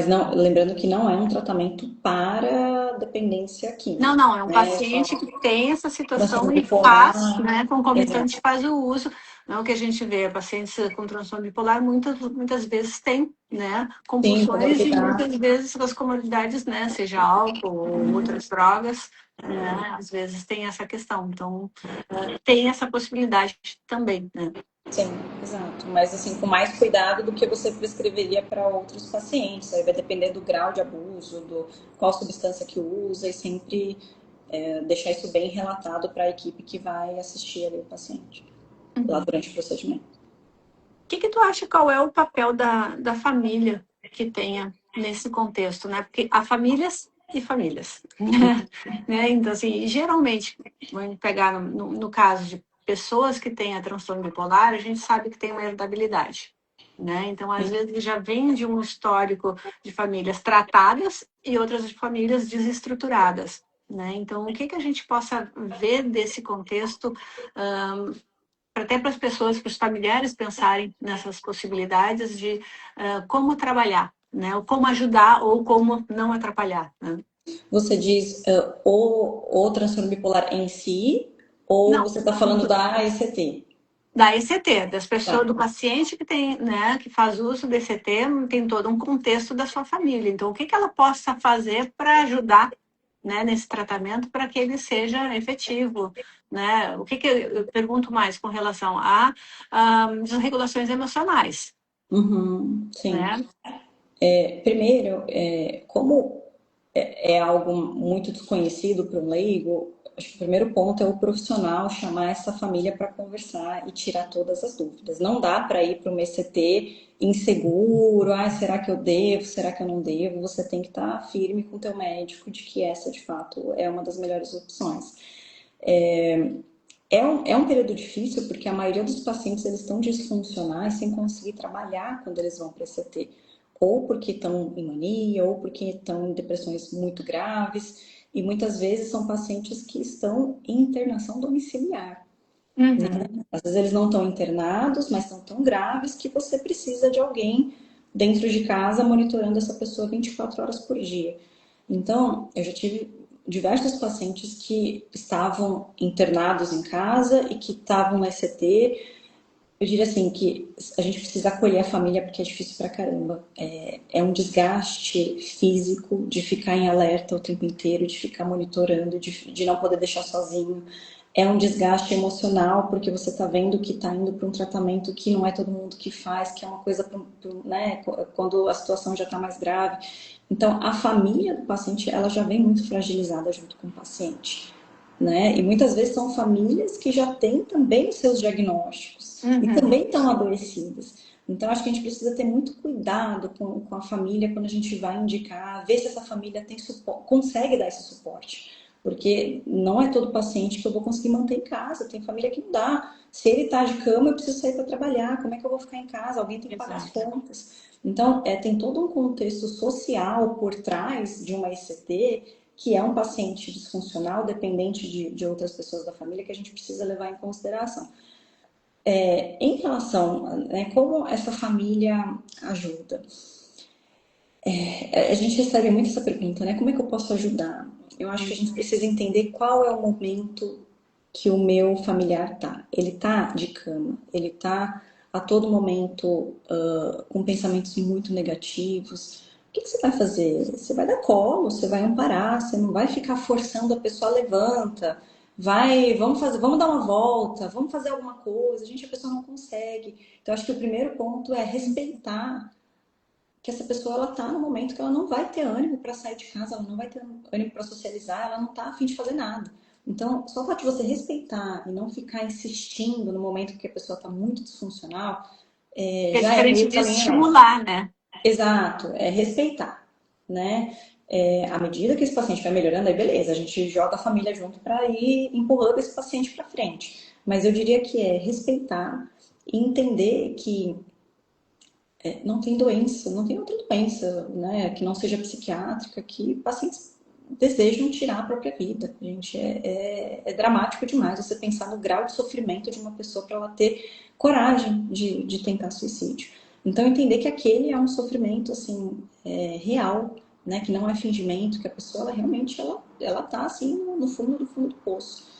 não, lembrando que não é um tratamento para dependência Não, química, não, é um né? É só paciente que tem essa situação transtorno e bipolar, faz, né, concomitante, exato. faz o uso. Não o que a gente vê, pacientes com transtorno bipolar muitas vezes têm, né, Sim, compulsões e comorbidade. muitas vezes as comorbidades, né, seja álcool ou outras drogas, né, às vezes tem essa questão. Então, tem essa possibilidade também, né. Sim, exato. Mas assim, com mais cuidado do que você prescreveria para outros pacientes. Aí vai depender do grau de abuso, do qual substância que usa e sempre deixar isso bem relatado para a equipe que vai assistir ali o paciente lá Uhum. durante o procedimento. Que tu acha qual é o papel da família que tenha nesse contexto, né? Porque há famílias e famílias, né? Então, assim, geralmente, vamos pegar no caso de pessoas que têm a transtorno bipolar, a gente sabe que tem uma heredabilidade, né? Então, às vezes, já vem de um histórico de famílias tratadas e outras de famílias desestruturadas, né? Então, o que a gente possa ver desse contexto, até para as pessoas, para os familiares pensarem nessas possibilidades de como trabalhar, né? Ou como ajudar ou como não atrapalhar. Né? Você diz o transtorno bipolar em si, ou Não, você está falando da ECT? da ECT, das pessoas, Tá. do paciente que tem, né, que faz uso do ECT, tem todo um contexto da sua família. Então, o que ela possa fazer para ajudar, né, nesse tratamento para que ele seja efetivo, né? O que eu pergunto mais com relação a desregulações emocionais, Uhum, sim. né? Primeiro, como é algo muito desconhecido para um leigo, acho que o primeiro ponto é o profissional chamar essa família para conversar e tirar todas as dúvidas. Não dá para ir para uma ECT inseguro, será que eu devo, será que eu não devo? Você tem que estar firme com o teu médico de que essa, de fato, é uma das melhores opções. É um período difícil porque a maioria dos pacientes eles estão disfuncionais sem conseguir trabalhar quando eles vão para CT, ou porque estão em mania, ou porque estão em depressões muito graves, e muitas vezes são pacientes que estão em internação domiciliar. Uhum. Às vezes eles não estão internados, mas são tão graves que você precisa de alguém dentro de casa monitorando essa pessoa 24 horas por dia. Então, eu já tive diversos pacientes que estavam internados em casa e que estavam na ECT. Eu diria assim que a gente precisa acolher a família porque é difícil pra caramba. É um desgaste físico de ficar em alerta o tempo inteiro, de ficar monitorando, de não poder deixar sozinho. É um desgaste emocional porque você está vendo que está indo para um tratamento que não é todo mundo que faz, que é uma coisa, né, quando a situação já está mais grave. Então, a família do paciente, ela já vem muito fragilizada junto com o paciente, né? E muitas vezes são famílias que já têm também os seus diagnósticos e Uhum. também estão adoecidas. Então, acho que a gente precisa ter muito cuidado com a família quando a gente vai indicar, ver se essa família tem consegue dar esse suporte. Porque não é todo paciente que eu vou conseguir manter em casa. Tem família que não dá. Se ele está de cama, eu preciso sair para trabalhar. Como é que eu vou ficar em casa? Alguém tem que pagar as Exato. contas. Então, tem todo um contexto social por trás de uma ECT que é um paciente disfuncional, dependente de outras pessoas da família, que a gente precisa levar em consideração. Em relação a como essa família ajuda, a gente recebe muito essa pergunta, né? Como é que eu posso ajudar? Eu acho que a gente precisa entender qual é o momento que o meu familiar tá. Ele tá de cama, ele tá a todo momento com pensamentos muito negativos. O que você vai fazer? Você vai dar colo, você vai amparar, você não vai ficar forçando a pessoa levanta, vamos fazer, vamos dar uma volta, vamos fazer alguma coisa. Gente, a pessoa não consegue. Então, acho que o primeiro ponto é respeitar que essa pessoa ela tá no momento que ela não vai ter ânimo para sair de casa, ela não vai ter ânimo para socializar, ela não tá a fim de fazer nada. Então, só o fato de você respeitar e não ficar insistindo no momento que a pessoa está muito disfuncional, É já é diferente meio de caminho andado. estimular, né? Exato, é respeitar, né? À medida que esse paciente vai melhorando, aí beleza, a gente joga a família junto para ir empurrando esse paciente para frente. Mas eu diria que é respeitar e entender que não tem doença, não tem outra doença, né, que não seja psiquiátrica, que pacientes desejam tirar a própria vida. Gente, é dramático demais você pensar no grau de sofrimento de uma pessoa para ela ter coragem de tentar suicídio. Então, entender que aquele é um sofrimento, assim, real, né, que não é fingimento, que a pessoa, ela realmente, ela tá, assim, no fundo do poço.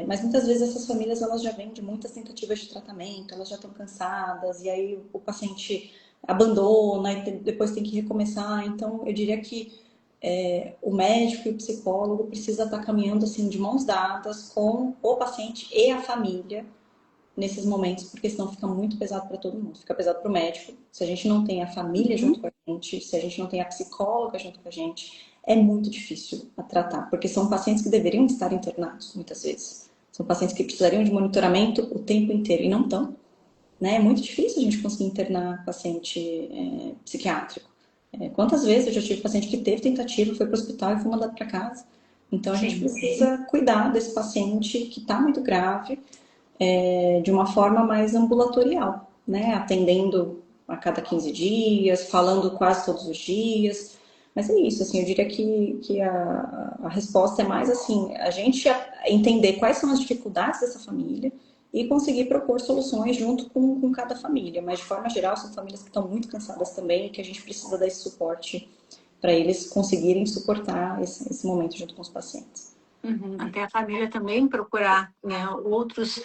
Mas muitas vezes essas famílias elas já vêm de muitas tentativas de tratamento, elas já estão cansadas e aí o paciente abandona e depois tem que recomeçar. Então eu diria que o médico e o psicólogo precisa estar caminhando assim de mãos dadas com o paciente e a família nesses momentos, porque senão fica muito pesado para todo mundo. Fica pesado para o médico. Se a gente não tem a família junto Uhum. com a gente, se a gente não tem a psicóloga junto com a gente, é muito difícil a tratar, porque são pacientes que deveriam estar internados, muitas vezes. São pacientes que precisariam de monitoramento o tempo inteiro e não estão. Né? É muito difícil a gente conseguir internar paciente psiquiátrico. Quantas vezes eu já tive paciente que teve tentativa, foi para o hospital e foi mandado para casa. Então a gente Sim. precisa cuidar desse paciente que está muito grave, de uma forma mais ambulatorial, né? Atendendo a cada 15 dias, falando quase todos os dias. Mas é isso, assim, eu diria que a resposta é mais assim, a gente entender quais são as dificuldades dessa família e conseguir propor soluções junto com cada família. Mas, de forma geral, são famílias que estão muito cansadas também e que a gente precisa dar esse suporte para eles conseguirem suportar esse momento junto com os pacientes. Uhum. Até a família também procurar, né, outros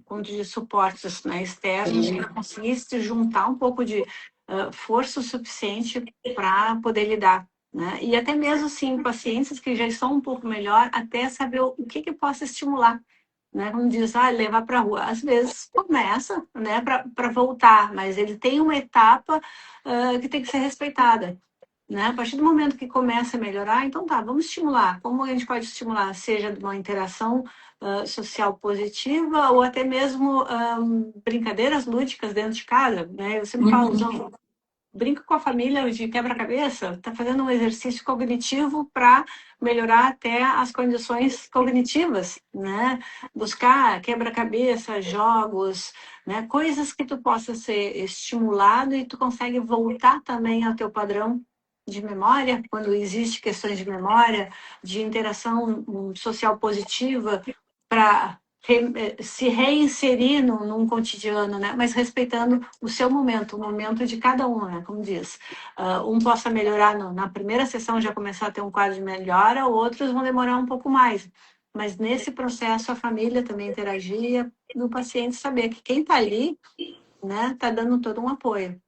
como diz, suportes, né, externos para conseguir se juntar um pouco de força suficiente para poder lidar. Né? E até mesmo assim, pacientes que já estão um pouco melhor, até saber o que possa estimular. Né? Como diz, levar para a rua. Às vezes começa, né, para voltar, mas ele tem uma etapa que tem que ser respeitada. Né? A partir do momento que começa a melhorar, então tá, vamos estimular. Como a gente pode estimular? Seja de uma interação social positiva ou até mesmo brincadeiras lúdicas dentro de casa. Né? Eu sempre falo, não, brinca com a família de quebra-cabeça, está fazendo um exercício cognitivo para melhorar até as condições cognitivas, né? Buscar quebra-cabeça, jogos, né? Coisas que tu possa ser estimulado e tu consegue voltar também ao teu padrão de memória, quando existe questões de memória, de interação social positiva, para se reinserir num cotidiano, né? Mas respeitando o seu momento, o momento de cada um, né? Como diz. Um possa melhorar na primeira sessão, já começar a ter um quadro de melhora, outros vão demorar um pouco mais. Mas nesse processo, a família também interagia, no paciente saber que quem está ali, né, está dando todo um apoio.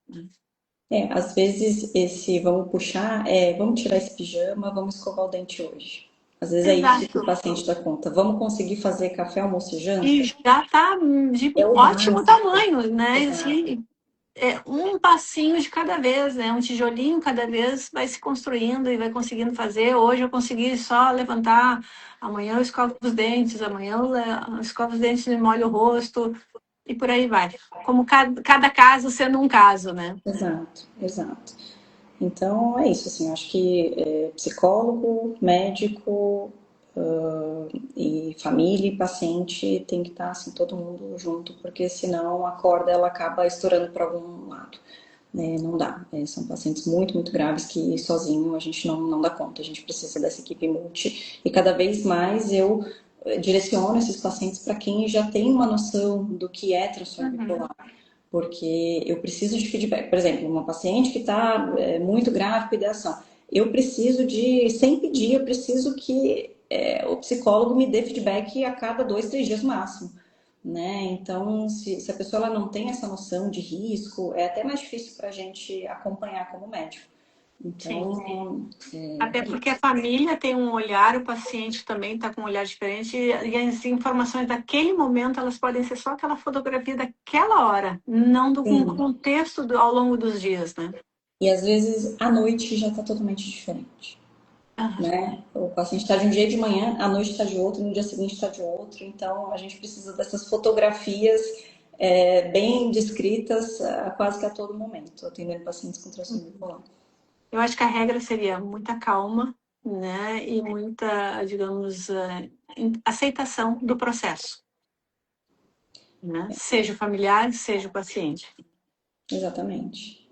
Às vezes esse vamos puxar vamos tirar esse pijama, vamos escovar o dente hoje. Às vezes é isso que Exato. o paciente dá conta. Vamos conseguir fazer café, almoço e E janta? já está de É o ótimo básico. tamanho, né? Exato. Assim, um passinho de cada vez, né? Um tijolinho cada vez vai se construindo e vai conseguindo fazer. Hoje eu consegui só levantar, amanhã eu escovo os dentes, amanhã eu escovo os dentes e molho o rosto e por aí vai. Como cada caso sendo um caso, né? Exato, exato. Então é isso, assim, eu acho que psicólogo, médico, e família e paciente tem que estar assim todo mundo junto, porque senão a corda ela acaba estourando para algum lado. Né? Não dá. São pacientes muito graves que sozinho a gente não dá conta. A gente precisa dessa equipe multi e cada vez mais eu direciono esses pacientes para quem já tem uma noção do que é transtorno Uhum. bipolar, porque eu preciso de feedback. Por exemplo, uma paciente que está muito grave com ideação, eu preciso de, sem pedir, eu preciso que o psicólogo me dê feedback a cada 2, 3 dias no máximo. Né? Então, se a pessoa ela não tem essa noção de risco, é até mais difícil para a gente acompanhar como médico. Sim. Então, Até porque a família tem um olhar, o paciente também está com um olhar diferente, e as informações daquele momento, elas podem ser só aquela fotografia daquela hora, não do sim. contexto ao longo dos dias, né? E às vezes à noite já está totalmente diferente, Aham. né? O paciente está de um dia de manhã, à noite está de outro, no dia seguinte está de outro. Então a gente precisa dessas fotografias bem descritas quase que a todo momento, atendendo pacientes com transtorno bipolar. Eu acho que a regra seria muita calma, né? E muita, digamos, aceitação do processo, né? Seja o familiar, seja o paciente. Exatamente.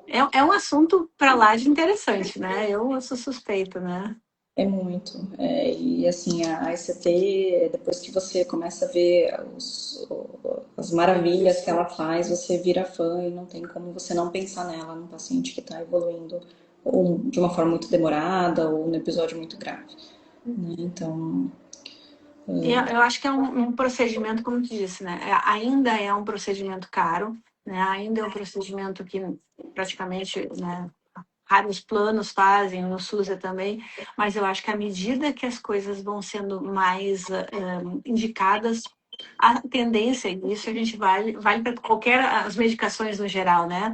É um assunto para lá de interessante, né? Eu sou suspeita, né? É muito. E assim, a ICT, depois que você começa a ver as maravilhas que ela faz, você vira fã e não tem como você não pensar nela, num paciente que está evoluindo ou de uma forma muito demorada ou num episódio muito grave, né? Então, E eu acho que é um procedimento, como tu disse, né? Ainda é um procedimento caro, né? Ainda é um procedimento que praticamente, né, vários planos fazem, no SUSE também, mas eu acho que à medida que as coisas vão sendo mais indicadas, a tendência, e isso a gente vale para qualquer, as medicações no geral, né?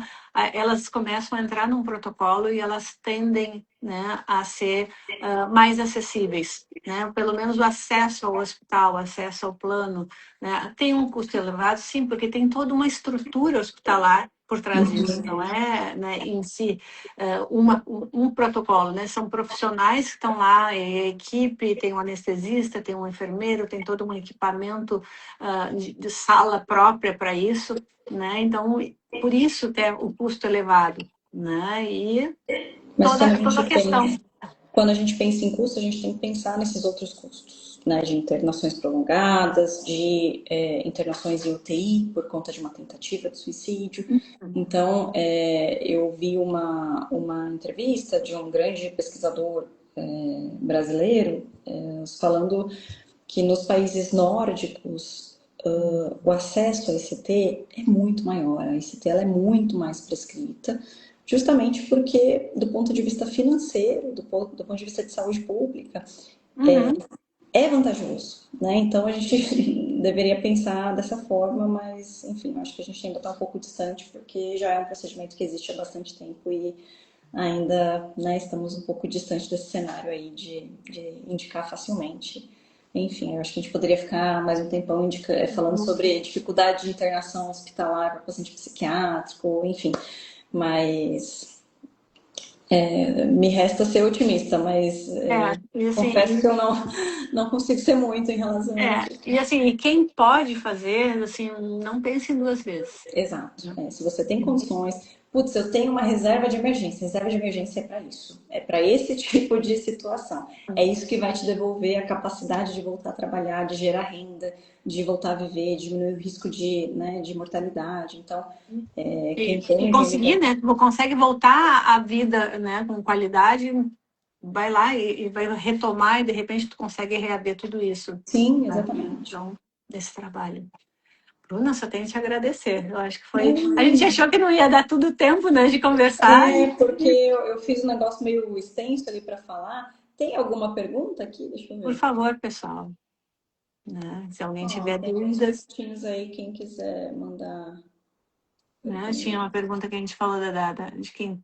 Elas começam a entrar num protocolo e elas tendem, né, a ser mais acessíveis, né? Pelo menos o acesso ao hospital, o acesso ao plano, né? Tem um custo elevado, sim, porque tem toda uma estrutura hospitalar por trás disso, não é, né, em si um protocolo, né? São profissionais que estão lá, equipe, tem um anestesista, tem um enfermeiro, tem todo um equipamento de sala própria para isso, né? Então, por isso tem o custo elevado, né? E mas toda a questão. quando a gente pensa em custo, a gente tem que pensar nesses outros custos, né? De internações prolongadas, de internações em UTI por conta de uma tentativa de suicídio. Então, eu vi uma entrevista de um grande pesquisador brasileiro falando que nos países nórdicos o acesso à ICT é muito maior. A ICT ela é muito mais prescrita, justamente porque, do ponto de vista financeiro, do ponto de vista de saúde pública, Uhum. é vantajoso, né? Então a gente deveria pensar dessa forma, mas enfim, acho que a gente ainda está um pouco distante, porque já é um procedimento que existe há bastante tempo e ainda, né, estamos um pouco distante desse cenário aí de indicar facilmente. Enfim, eu acho que a gente poderia ficar mais um tempão falando sobre dificuldade de internação hospitalar para paciente psiquiátrico, enfim, mas me resta ser otimista, mas E confesso assim, que eu não consigo ser muito em relação a isso. e assim, e quem pode fazer, assim, não pense duas vezes. Exato. Se você tem condições, putz, eu tenho uma reserva de emergência. Reserva de emergência é para isso. É para esse tipo de situação. É isso que vai te devolver a capacidade de voltar a trabalhar, de gerar renda, de voltar a viver, de diminuir o risco de mortalidade. Então, quem E tem conseguir, dinheiro. né? Consegue voltar à vida, né, com qualidade, vai lá e vai retomar e de repente tu consegue reaver tudo isso, Sim, né? exatamente. Então, desse trabalho. Bruna, só tenho que te agradecer. Eu acho que foi. A gente Imagina. achou que não ia dar tudo tempo, né, de conversar. Porque eu fiz um negócio meio extenso ali para falar. Tem alguma pergunta aqui? Deixa eu Por ver. favor, pessoal, né? Se alguém Ó, tiver tem uns dúvidas, minutinhos aí, quem quiser mandar né? Tinha pergunta. uma pergunta que a gente falou de quem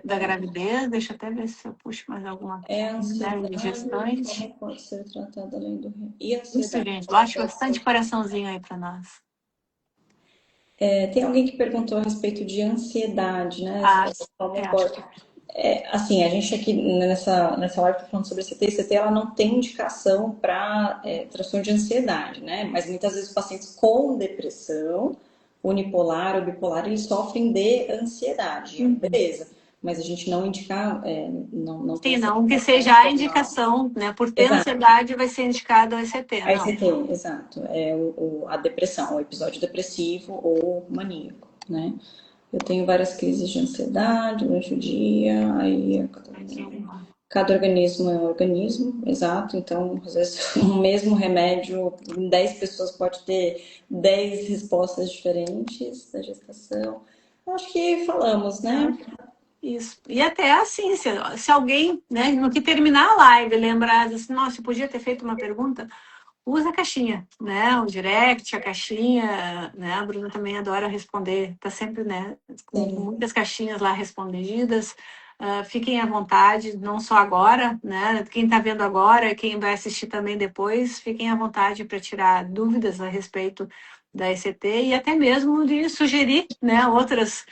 da gravidez. Deixa eu até ver se eu puxo mais alguma. É a Mulher ansiedade, gestante. como pode ser tratada além do... E a Isso, ansiedade, gente. ela Bote pode ser... bastante coraçãozinho aí para nós. Tem alguém que perguntou a respeito de ansiedade, né? Ah, Como acho pode... que assim, a gente aqui nessa live tá falando sobre CT, CT ela não tem indicação para transtorno de ansiedade, né? Mas muitas vezes os pacientes com depressão unipolar ou bipolar, eles sofrem de ansiedade, beleza. Mas a gente não indica, não tem sim, essa não que indicação seja a como... indicação, né? Por ter Exato. ansiedade vai ser indicado o ECT, A não. ICT, exato. É a depressão, o episódio depressivo ou maníaco, né? Eu tenho várias crises de ansiedade durante o dia, aí Mais uma. cada organismo é um organismo, exato. Então, às vezes, o mesmo remédio, em 10 pessoas pode ter 10 respostas diferentes da gestação. Acho que falamos, né? Isso. E até assim, se alguém, né, no que terminar a live, lembrar assim, nossa, eu podia ter feito uma pergunta, usa a caixinha, né? O direct, a caixinha, né? A Bruna também adora responder, tá sempre, né, com Sim. muitas caixinhas lá respondidas. Fiquem à vontade, não só agora, né? Quem está vendo agora, quem vai assistir também depois, fiquem à vontade para tirar dúvidas a respeito da ECT e até mesmo de sugerir, né, outros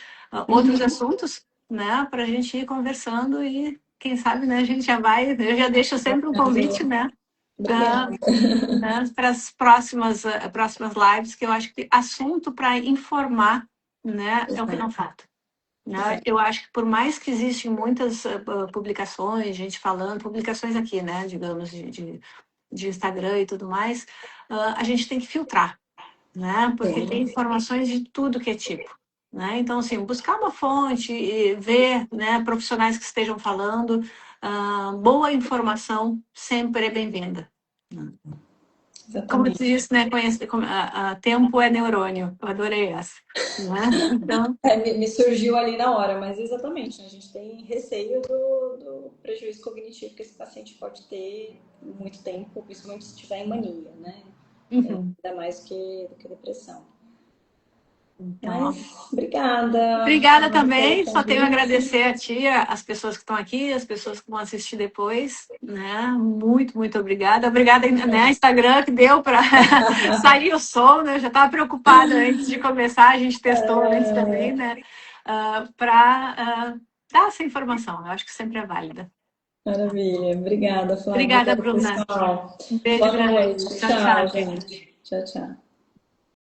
assuntos, né, para a gente ir conversando e quem sabe, né, a gente já vai, eu já deixo sempre um convite, né, Obrigada. né, para as próximas lives, que eu acho que assunto para informar, né, é o que não falta. Né? Exato. Eu acho que por mais que existem muitas publicações, gente falando, publicações aqui, né, digamos, de Instagram e tudo mais, a gente tem que filtrar, né, porque tem Sim. informações de tudo que é tipo. Né? Então, assim, buscar uma fonte e ver, né, profissionais que estejam falando, boa informação sempre é bem-vinda. Como tu Exatamente. disse, né, tempo é neurônio. Eu adorei essa. Né? Então, Me surgiu ali na hora, mas exatamente, né? A gente tem receio do prejuízo cognitivo que esse paciente pode ter muito tempo, principalmente se estiver em mania, né? uhum. Ainda mais do que depressão. Mas Então, obrigada, obrigada Ana, pelo também. Só tenho a convite. agradecer a ti, as pessoas que estão aqui, as pessoas que vão assistir depois, né? Muito, muito obrigada. Obrigada, né, Instagram, que deu para sair o som, né? Eu já estava preocupada antes de começar, a gente testou antes também, né? Para dar essa informação. Eu acho que sempre é válida. Maravilha. Obrigada, Flávia. Obrigada, Obrigada, Bruna. pessoal. Um beijo Boa grande. noite. Tchau, tchau, Tchau, querida. gente. Tchau, tchau.